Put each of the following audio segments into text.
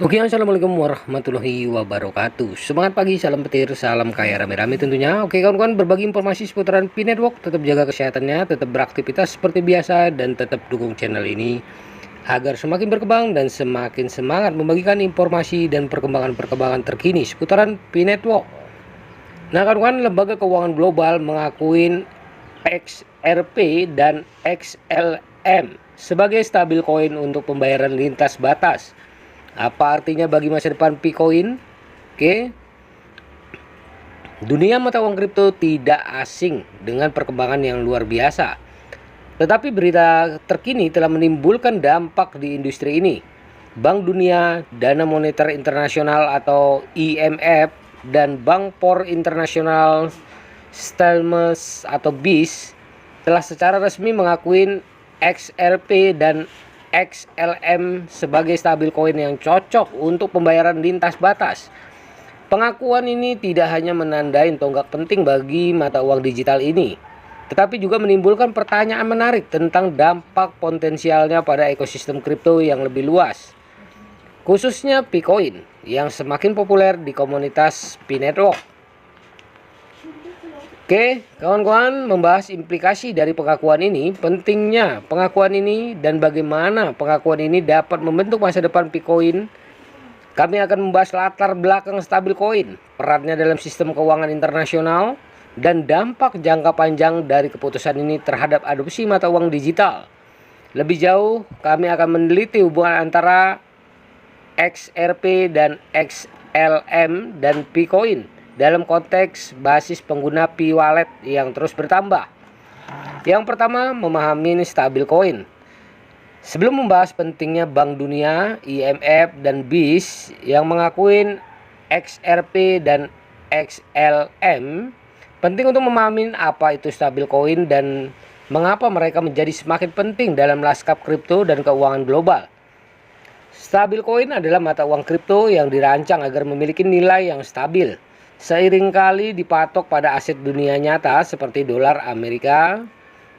Oke, assalamualaikum warahmatullahi wabarakatuh. Semangat pagi, salam petir, salam kaya rame-rame tentunya. Oke kawan-kawan, berbagi informasi seputaran P-Network. Tetap jaga kesehatannya, tetap beraktivitas seperti biasa, dan tetap dukung channel ini agar semakin berkembang dan semakin semangat membagikan informasi dan perkembangan-perkembangan terkini seputaran P-Network. Nah kawan-kawan, Lembaga Keuangan Global mengakuin XRP dan XLM sebagai stabil koin untuk pembayaran lintas batas. Apa artinya bagi masa depan Bitcoin? Oke. Dunia mata uang kripto tidak asing dengan perkembangan yang luar biasa. Tetapi berita terkini telah menimbulkan dampak di industri ini. Bank Dunia, Dana Moneter Internasional atau IMF, dan Bank Por International Settlements atau BIS telah secara resmi mengakui XRP dan XLM sebagai stabil koin yang cocok untuk pembayaran lintas batas. Pengakuan ini tidak hanya menandai tonggak penting bagi mata uang digital ini, tetapi juga menimbulkan pertanyaan menarik tentang dampak potensialnya pada ekosistem kripto yang lebih luas, khususnya Bitcoin yang semakin populer di komunitas P-Network. Oke, kawan-kawan, membahas implikasi dari pengakuan ini, pentingnya pengakuan ini, dan bagaimana pengakuan ini dapat membentuk masa depan Bitcoin. Kami akan membahas latar belakang stabil koin, perannya dalam sistem keuangan internasional, dan dampak jangka panjang dari keputusan ini terhadap adopsi mata uang digital. Lebih jauh, kami akan meneliti hubungan antara XRP dan XLM dan Bitcoin dalam konteks basis pengguna P-Wallet yang terus bertambah. Yang pertama, memahami stabil coin. Sebelum membahas pentingnya Bank Dunia, IMF, dan BIS yang mengakui XRP dan XLM, penting untuk memahami apa itu stabil coin dan mengapa mereka menjadi semakin penting dalam lanskap kripto dan keuangan global. Stabil coin adalah mata uang kripto yang dirancang agar memiliki nilai yang stabil, seringkali dipatok pada aset dunia nyata seperti dolar Amerika,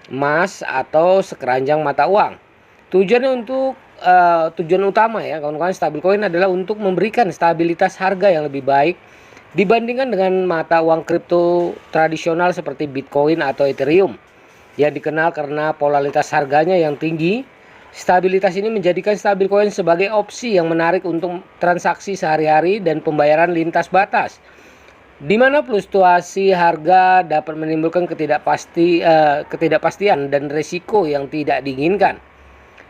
emas, atau sekeranjang mata uang. Tujuan utama ya kawan-kawan stabil coin adalah untuk memberikan stabilitas harga yang lebih baik dibandingkan dengan mata uang kripto tradisional seperti Bitcoin atau Ethereum yang dikenal karena polaritas harganya yang tinggi. Stabilitas ini menjadikan stabil coin sebagai opsi yang menarik untuk transaksi sehari-hari dan pembayaran lintas batas, di mana fluktuasi harga dapat menimbulkan ketidakpastian dan risiko yang tidak diinginkan.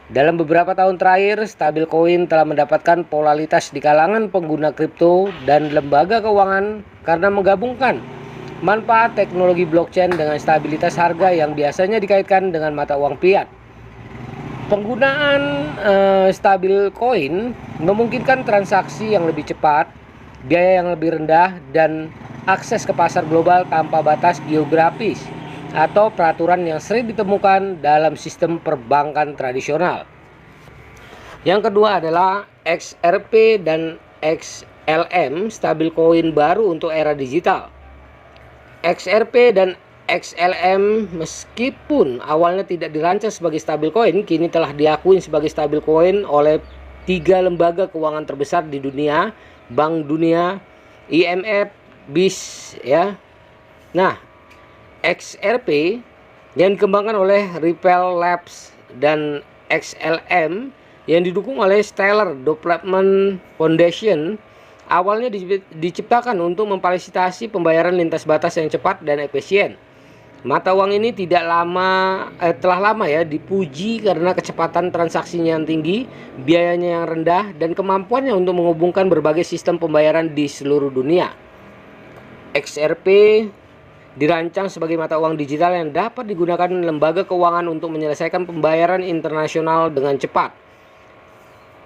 Dalam beberapa tahun terakhir, stabil coin telah mendapatkan popularitas di kalangan pengguna kripto dan lembaga keuangan karena menggabungkan manfaat teknologi blockchain dengan stabilitas harga yang biasanya dikaitkan dengan mata uang fiat. Penggunaan stabil coin memungkinkan transaksi yang lebih cepat, biaya yang lebih rendah, dan akses ke pasar global tanpa batas geografis atau peraturan yang sering ditemukan dalam sistem perbankan tradisional. Yang kedua adalah XRP dan XLM, stabil coin baru untuk era digital. XRP dan XLM meskipun awalnya tidak dirancang sebagai stabil coin, kini telah diakui sebagai stabil coin oleh 3 lembaga keuangan terbesar di dunia, Bank Dunia, IMF, BIS ya. Nah, XRP yang dikembangkan oleh Ripple Labs dan XLM yang didukung oleh Stellar Development Foundation awalnya diciptakan untuk memfasilitasi pembayaran lintas batas yang cepat dan efisien. Mata uang ini telah lama ya dipuji karena kecepatan transaksinya yang tinggi, biayanya yang rendah, dan kemampuannya untuk menghubungkan berbagai sistem pembayaran di seluruh dunia. XRP dirancang sebagai mata uang digital yang dapat digunakan lembaga keuangan untuk menyelesaikan pembayaran internasional dengan cepat.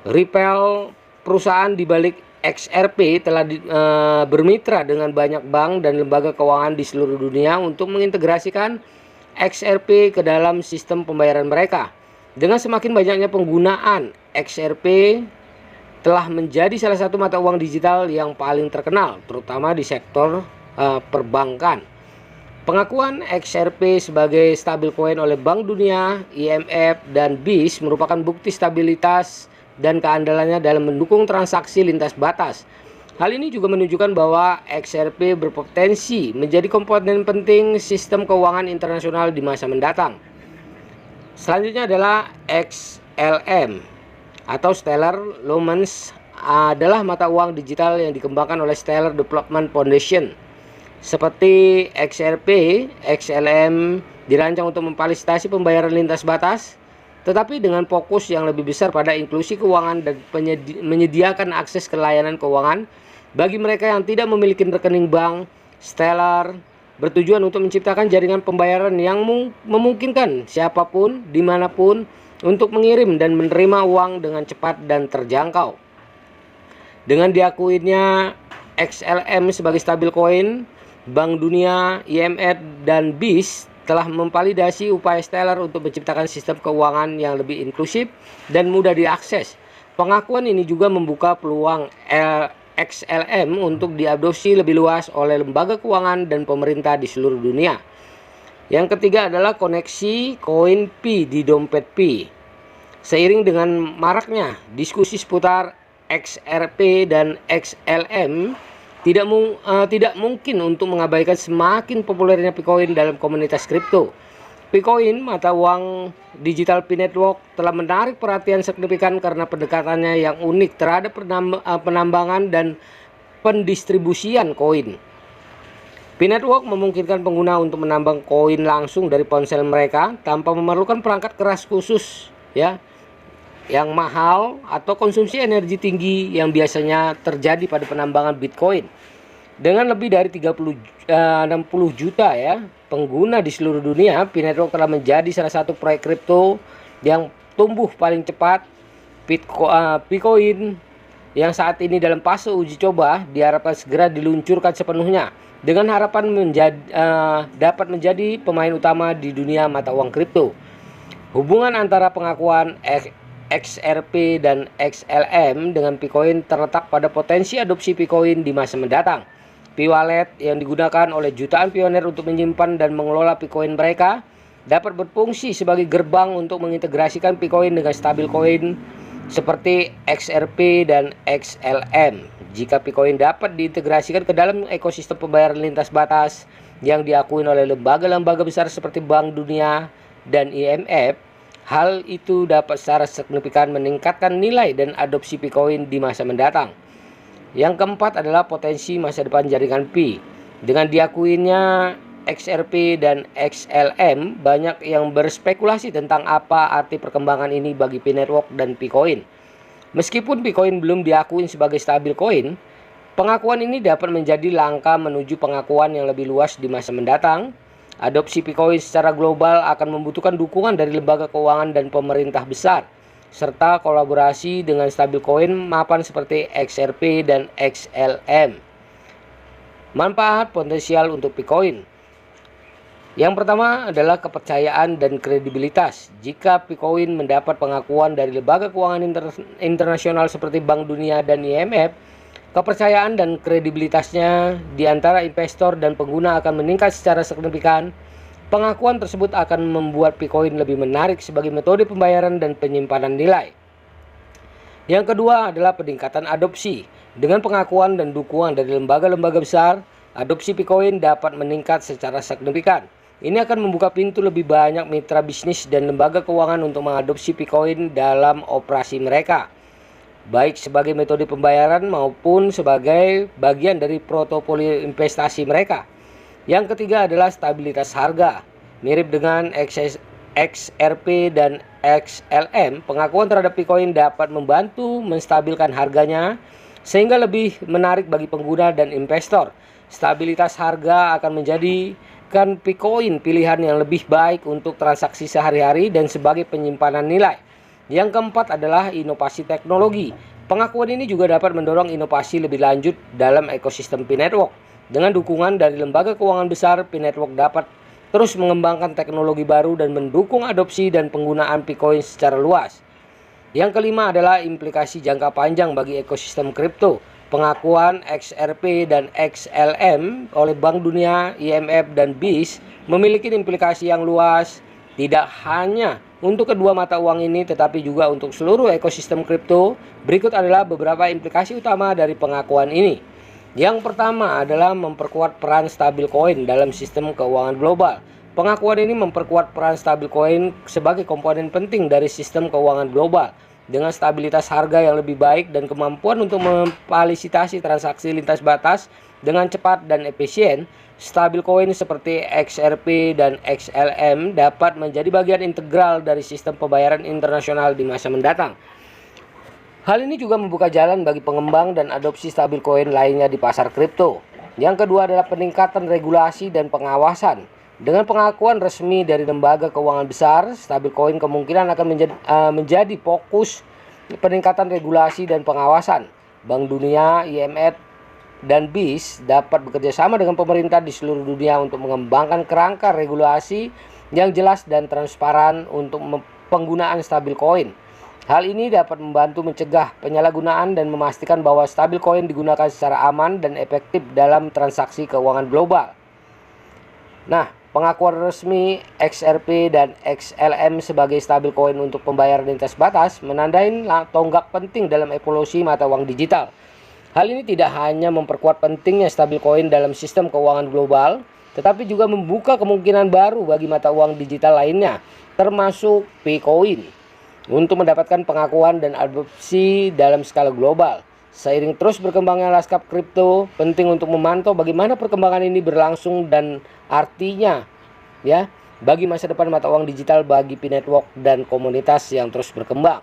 Ripple, perusahaan di balik XRP, telah bermitra dengan banyak bank dan lembaga keuangan di seluruh dunia untuk mengintegrasikan XRP ke dalam sistem pembayaran mereka. Dengan semakin banyaknya penggunaan, XRP telah menjadi salah satu mata uang digital yang paling terkenal, terutama di sektor perbankan. Pengakuan XRP sebagai stabil coin oleh Bank Dunia, IMF, dan BIS merupakan bukti stabilitas dan keandalannya dalam mendukung transaksi lintas batas. Hal ini juga menunjukkan bahwa XRP berpotensi menjadi komponen penting sistem keuangan internasional di masa mendatang. Selanjutnya adalah XLM atau Stellar Lumens, adalah mata uang digital yang dikembangkan oleh Stellar Development Foundation. Seperti XRP, XLM dirancang untuk memfasilitasi pembayaran lintas batas, tetapi dengan fokus yang lebih besar pada inklusi keuangan dan menyediakan akses ke layanan keuangan bagi mereka yang tidak memiliki rekening bank. Stellar bertujuan untuk menciptakan jaringan pembayaran yang memungkinkan siapapun, dimanapun, untuk mengirim dan menerima uang dengan cepat dan terjangkau. Dengan diakuinya XLM sebagai stablecoin, Bank Dunia, IMF, dan BIS telah memvalidasi upaya Stellar untuk menciptakan sistem keuangan yang lebih inklusif dan mudah diakses. Pengakuan ini juga membuka peluang XLM untuk diadopsi lebih luas oleh lembaga keuangan dan pemerintah di seluruh dunia. Yang ketiga adalah koneksi koin Pi di dompet Pi. Seiring dengan maraknya diskusi seputar XRP dan XLM, tidak mungkin untuk mengabaikan semakin populernya Picoin dalam komunitas kripto. Picoin, mata uang digital Pi Network, telah menarik perhatian signifikan karena pendekatannya yang unik terhadap penambangan dan pendistribusian koin. Pi Network memungkinkan pengguna untuk menambang koin langsung dari ponsel mereka tanpa memerlukan perangkat keras khusus, yang mahal atau konsumsi energi tinggi yang biasanya terjadi pada penambangan Bitcoin. Dengan lebih dari 60 juta pengguna di seluruh dunia, Pi Network telah menjadi salah satu proyek kripto yang tumbuh paling cepat. Picoin yang saat ini dalam fase uji coba diharapkan segera diluncurkan sepenuhnya dengan harapan dapat menjadi pemain utama di dunia mata uang kripto. Hubungan antara pengakuan XRP dan XLM dengan Picoin terletak pada potensi adopsi Picoin di masa mendatang. Pi-wallet yang digunakan oleh jutaan pioner untuk menyimpan dan mengelola Picoin mereka dapat berfungsi sebagai gerbang untuk mengintegrasikan Picoin dengan stablecoin seperti XRP dan XLM. Jika Picoin dapat diintegrasikan ke dalam ekosistem pembayaran lintas batas yang diakui oleh lembaga-lembaga besar seperti Bank Dunia dan IMF, hal itu dapat secara signifikan meningkatkan nilai dan adopsi Picoin di masa mendatang. Yang keempat adalah potensi masa depan jaringan Pi. Dengan diakuinya XRP dan XLM, banyak yang berspekulasi tentang apa arti perkembangan ini bagi Pi Network dan Picoin. Meskipun Picoin belum diakui sebagai stablecoin, pengakuan ini dapat menjadi langkah menuju pengakuan yang lebih luas di masa mendatang. Adopsi Picoin secara global akan membutuhkan dukungan dari lembaga keuangan dan pemerintah besar, serta kolaborasi dengan stablecoin mapan seperti XRP dan XLM. Manfaat potensial untuk Picoin. Yang pertama adalah kepercayaan dan kredibilitas. Jika Picoin mendapat pengakuan dari lembaga keuangan internasional seperti Bank Dunia dan IMF, kepercayaan dan kredibilitasnya di antara investor dan pengguna akan meningkat secara signifikan. Pengakuan tersebut akan membuat Picoin lebih menarik sebagai metode pembayaran dan penyimpanan nilai. Yang kedua adalah peningkatan adopsi. Dengan pengakuan dan dukungan dari lembaga-lembaga besar, adopsi Picoin dapat meningkat secara signifikan. Ini akan membuka pintu lebih banyak mitra bisnis dan lembaga keuangan untuk mengadopsi Picoin dalam operasi mereka, baik sebagai metode pembayaran maupun sebagai bagian dari portofolio investasi mereka. Yang ketiga adalah stabilitas harga. Mirip dengan XRP dan XLM, pengakuan terhadap Picoin dapat membantu menstabilkan harganya sehingga lebih menarik bagi pengguna dan investor. Stabilitas harga akan menjadikan Picoin pilihan yang lebih baik untuk transaksi sehari-hari dan sebagai penyimpanan nilai. Yang keempat adalah inovasi teknologi. Pengakuan ini juga dapat mendorong inovasi lebih lanjut dalam ekosistem Pi Network. Dengan dukungan dari lembaga keuangan besar, Pi Network dapat terus mengembangkan teknologi baru dan mendukung adopsi dan penggunaan Picoin secara luas. Yang kelima adalah implikasi jangka panjang bagi ekosistem kripto. Pengakuan XRP dan XLM oleh Bank Dunia, IMF, dan BIS memiliki implikasi yang luas, tidak hanya untuk kedua mata uang ini tetapi juga untuk seluruh ekosistem kripto. Berikut adalah beberapa implikasi utama dari pengakuan ini. Yang pertama adalah memperkuat peran stablecoin dalam sistem keuangan global. Pengakuan ini memperkuat peran stablecoin sebagai komponen penting dari sistem keuangan global. Dengan stabilitas harga yang lebih baik dan kemampuan untuk memfasilitasi transaksi lintas batas dengan cepat dan efisien, stablecoin seperti XRP dan XLM dapat menjadi bagian integral dari sistem pembayaran internasional di masa mendatang. Hal ini juga membuka jalan bagi pengembang dan adopsi stablecoin lainnya di pasar kripto. Yang kedua adalah peningkatan regulasi dan pengawasan. Dengan pengakuan resmi dari lembaga keuangan besar, stablecoin kemungkinan akan menjadi fokus peningkatan regulasi dan pengawasan. Bank Dunia, IMF, dan BIS dapat bekerja sama dengan pemerintah di seluruh dunia untuk mengembangkan kerangka regulasi yang jelas dan transparan untuk penggunaan stablecoin. Hal ini dapat membantu mencegah penyalahgunaan dan memastikan bahwa stablecoin digunakan secara aman dan efektif dalam transaksi keuangan global. Nah, pengakuan resmi XRP dan XLM sebagai stablecoin untuk pembayaran lintas batas menandai tonggak penting dalam evolusi mata uang digital. Hal ini tidak hanya memperkuat pentingnya stablecoin dalam sistem keuangan global, tetapi juga membuka kemungkinan baru bagi mata uang digital lainnya, termasuk Bitcoin, untuk mendapatkan pengakuan dan adopsi dalam skala global. Seiring terus berkembangnya lanskap kripto, penting untuk memantau bagaimana perkembangan ini berlangsung dan artinya bagi masa depan mata uang digital bagi P-Network dan komunitas yang terus berkembang.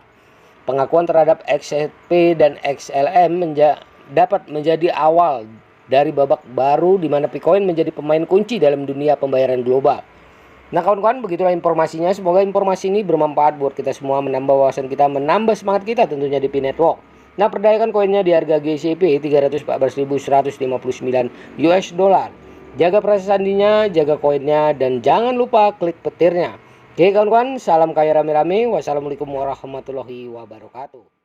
Pengakuan terhadap XRP dan XLM dapat menjadi awal dari babak baru di mana Bitcoin menjadi pemain kunci dalam dunia pembayaran global. Nah kawan-kawan, begitulah informasinya. Semoga informasi ini bermanfaat buat kita semua, menambah wawasan kita, menambah semangat kita tentunya di P-Network. Nah, perdayakan koinnya di harga GCP 314.159 US dollar. Jaga proses sandinya, jaga koinnya, dan jangan lupa klik petirnya. Oke kawan-kawan, salam kaya rame-rame. Wassalamualaikum warahmatullahi wabarakatuh.